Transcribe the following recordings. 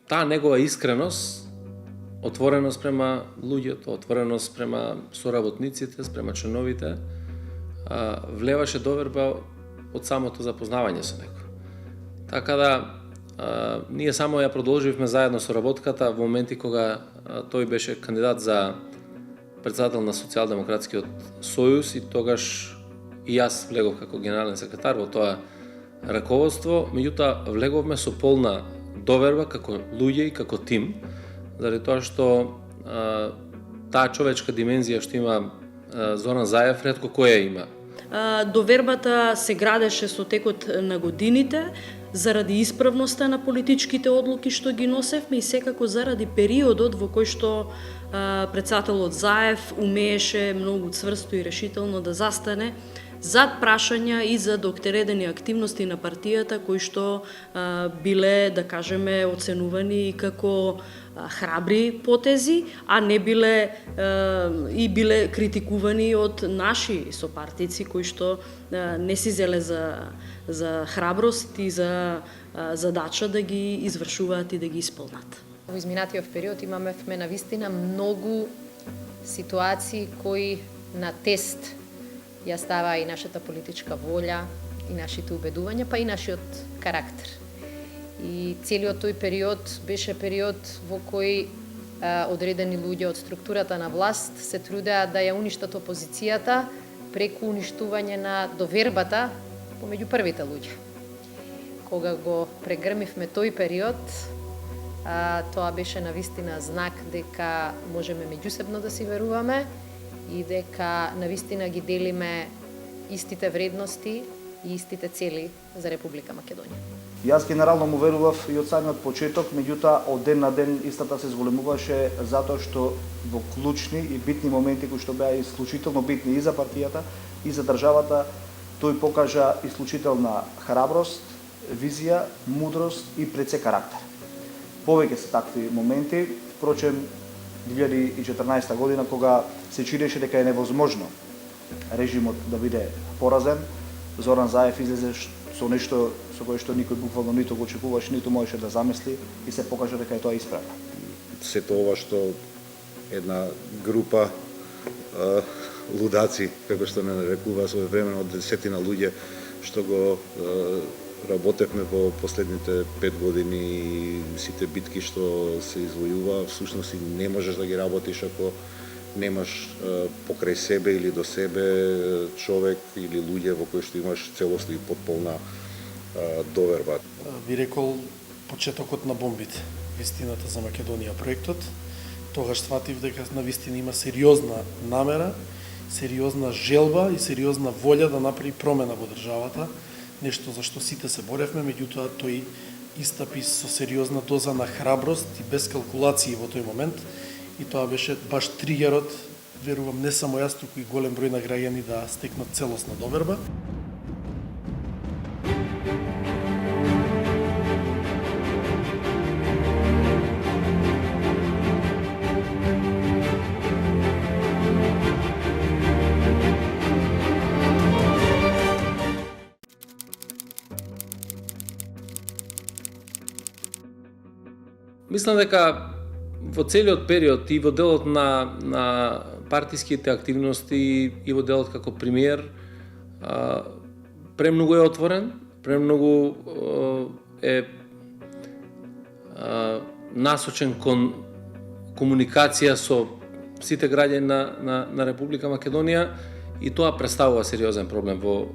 таа негова искреност, отвореност према луѓето, отвореност према соработниците, према членовите, влеваше доверба од самото запознавање со него. Така да, ние само ја продолживме заедно со работката во моменти кога тој беше кандидат за председател на Социјалдемократскиот сојуз и тогаш и јас влегов како генерален секретар во тоа раководство, меѓутоа влеговме со полна доверба како луѓе и како тим, заради тоа што таа човечка димензија што има Зоран Заев, ретко која има. Довербата се градеше со текот на годините, заради исправноста на политичките одлуки што ги носевме и секако заради периодот во кој што председателот Заев умееше многу цврсто и решително да застане зад прашања и зад одредени активности на партијата кои што биле, да кажеме, оценувани како храбри потези, а не биле и биле критикувани од наши сопартици кои што не си зеле за храброст и за задача да ги извршуваат и да ги исполнат. Во изминатиот период имаме навистина многу ситуации кои на тест ја става и нашата политичка волја, и нашите убедувања, па и нашиот карактер. И целиот тој период беше период во кој одредени луѓе од структурата на власт се трудеа да ја уништат опозицијата преку уништување на довербата помеѓу првите луѓе. Кога го прегрмивме тој период, тоа беше навистина знак дека можеме меѓусебно да си веруваме и дека навистина ги делиме истите вредности и истите цели за Република Македонија. Јас генерално му верував и од самиот почеток, меѓутоа од ден на ден истата се зголемуваше затоа што во клучни и битни моменти кои што беа исклучително битни и за партијата и за државата, тој покажа исклучителна храброст, визија, мудрост и пред се карактер. Повеќе се такви моменти, впрочем 2014 година кога се чинеше дека е невозможно режимот да биде поразен, Зоран Заев излезе со нешто со кое што никој буквално ниту го очекуваше, ниту можеше да замисли и се покажа дека е тоа исправно. Сето ова што една група лудаци, како што не нарекува своевремено од десетина луѓе што го работевме во последните 5 години и сите битки што се извојува, всушност и не можеш да ги работиш ако немаш покрај себе или до себе човек или луѓе во кои што имаш целосно и потполна доверба. Би рекол почетокот на бомбите, вистината за Македонија проектот. Тогаш сватив дека навистина има сериозна намера, сериозна желба и сериозна волја да направи промена во државата, нешто за што сите се боревме, меѓутоа тој истапи со сериозна доза на храброст и без калкулации во тој момент. И тоа беше баш тригерот, верувам, не само јас, туку и голем број на граѓани да стекнат целосна доверба. Мислам дека во целиот период и во делот на партиските активности и во делот како премиер премногу е отворен, премногу е насочен кон комуникација со сите граѓани на Република Македонија и тоа представува сериозен проблем во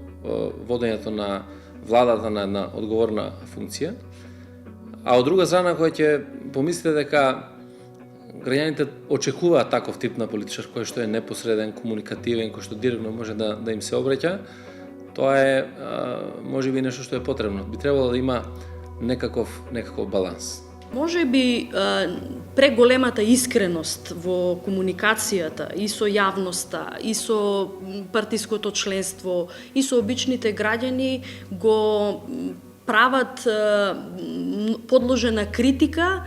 водењето на владата на една одговорна функција. А од друга страна, која ќе помислите дека граѓаните очекуваат таков тип на политичар кој што е непосреден, комуникативен, кој што директно може да им се обраќа, тоа е можеби нешто што е потребно. Би требало да има некаков баланс. Можеби преголемата искреност во комуникацијата и со јавноста, и со партиското членство, и со обичните граѓани го прават подложен на критика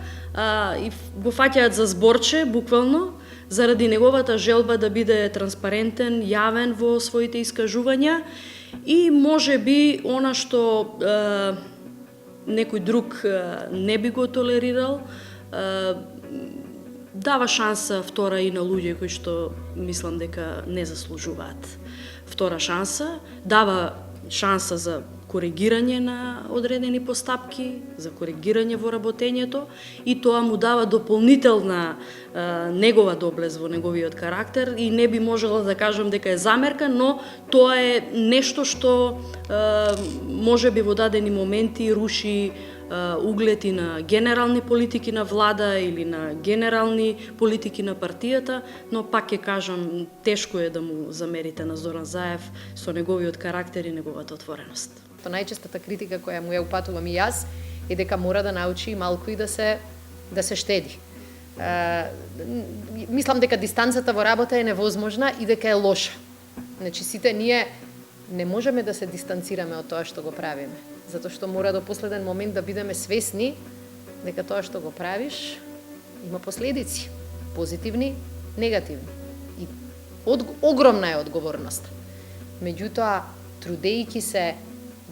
и го фаќаат за зборче, буквално, заради неговата желба да биде транспарентен, јавен во своите искажувања и може би она што некој друг не би го толерирал, дава шанса втора и на луѓе кои што мислам дека не заслужуваат втора шанса, дава шанса за коригирање на одредени постапки, за коригирање во работењето и тоа му дава дополнителна негова доблест во неговиот карактер и не би можела да кажам дека е замерка, но тоа е нешто што може би во дадени моменти руши углед и на генерални политики на влада или на генерални политики на партијата, но пак ќе кажам, тешко е да му замерите на Зоран Заев со неговиот карактер и неговата отвореност. То најчестата критика која му ја упатувам и јас е дека мора да научи малку и да се штеди. Мислам дека дистанцата во работа е невозможна и дека е лоша. Значи сите ние не можеме да се дистанцираме од тоа што го правиме, затоа што мора до последен момент да бидеме свесни дека тоа што го правиш има последици, позитивни, негативни. И огромна е одговорност. Меѓутоа, трудејќи се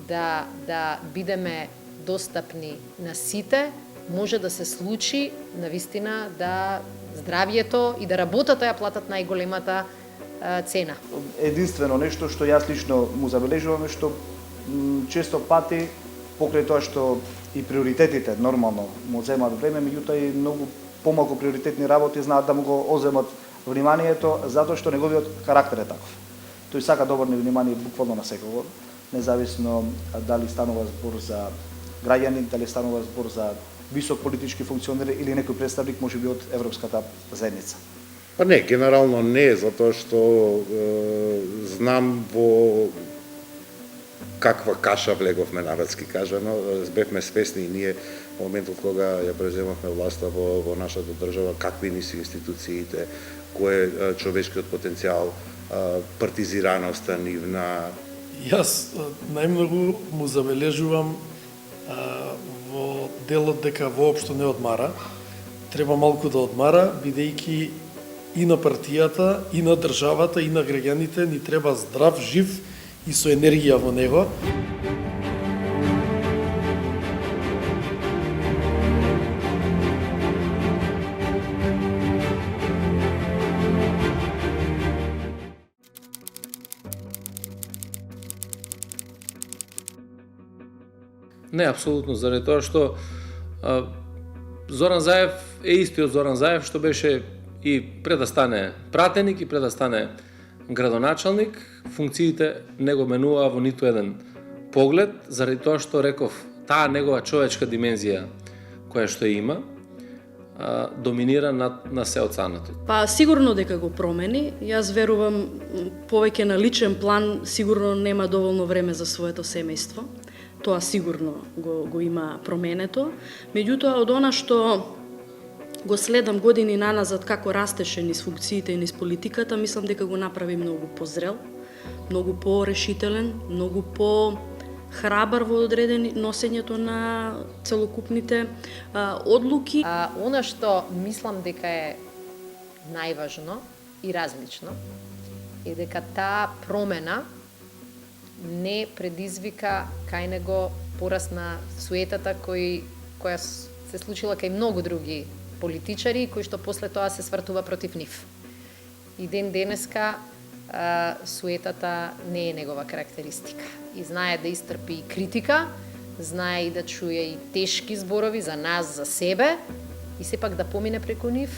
да бидеме достапни на сите, може да се случи навистина да здравјето и да работата ја платат најголемата цена. Единствено нешто што јас лично му забележувам е што често пати покрај тоа што и приоритетите нормално му земаат време, меѓутоа и многу помалку приоритетни работи знаат да му го оземат вниманието затоа што неговиот карактер е таков. Тој сака да обрне внимание буквално на секого, независно дали станува збор за граѓани, дали станува збор за висок политички функционер или некој представник можеби од Европската заедница. Па не, генерално не, затоа што знам во каква каша влеговме, народски кажано, бевме свесни и ние во моментот кога ја преземавме власта во нашата држава, какви ни се институциите, кој е човечкиот потенцијал, партизираноста нивна. Јас најмногу му забележувам во делот дека воопшто не одмара. Треба малку да одмара, бидејќи и на партијата, и на државата, и на граѓаните ни треба здрав, жив и со енергија во него. Не, апсолутно, заради тоа што Зоран Заев е истиот Зоран Заев што беше и пред да стане пратеник и пред да стане градоначалник, функциите не го менуваа во ниту еден поглед, заради тоа што реков, таа негова човечка димензија која што има, доминира на се останато. Па сигурно дека го промени. Јас верувам повеќе на личен план, сигурно нема доволно време за своето семејство. Тоа сигурно го има променето. Меѓутоа, од она што го следам години наназад како растеше низ функциите и низ политиката, мислам дека го направи многу позрел, многу порешителен, многу по-храбар во одредени носењето на целокупните одлуки. Она што мислам дека е најважно и различно е дека таа промена не предизвика кај него пораст на суетата која се случила кај многу други политичари кои што после тоа се свртува против нив. И ден денеска суетата не е негова карактеристика. И знае да истрпи и критика, знае и да чуе и тешки зборови за нас, за себе, и сепак да помине преку нив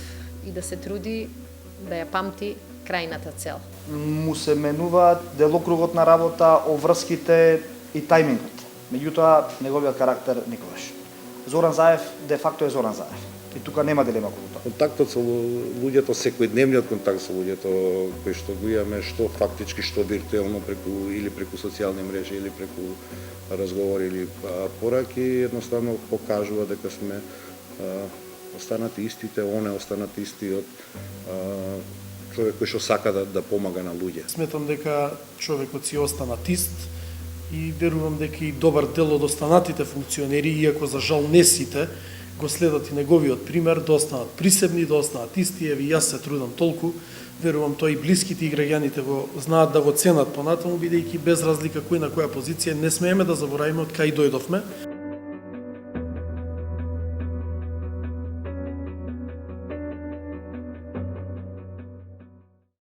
и да се труди да ја памти крајната цел. Му се менуваат делокругот на работа, обврските и тајмингот. Меѓутоа, неговиот карактер никогаш. Зоран Заев де факто е Зоран Заев. И тука нема дилема околу тоа. Контактот со луѓето, секојдневниот контакт со луѓето кои што го имаме, што фактички, што виртуелно преку социјални мрежи или преку разговори или пораки, едноставно покажува дека сме останати истите, он е останат истиот човек кој што сака да помага на луѓе. Сметам дека човекот си останат ист и верувам дека и добар дел од останатите функционери, иако за жал не сите, го следат и неговиот пример, да останат присебни, да останат исти. Еви, јас се трудам толку, верувам тој и блиските и граѓаните го знаат да го ценат понатаму, бидејќи без разлика кој на која позиција не смееме да заборавиме од кај дојдовме.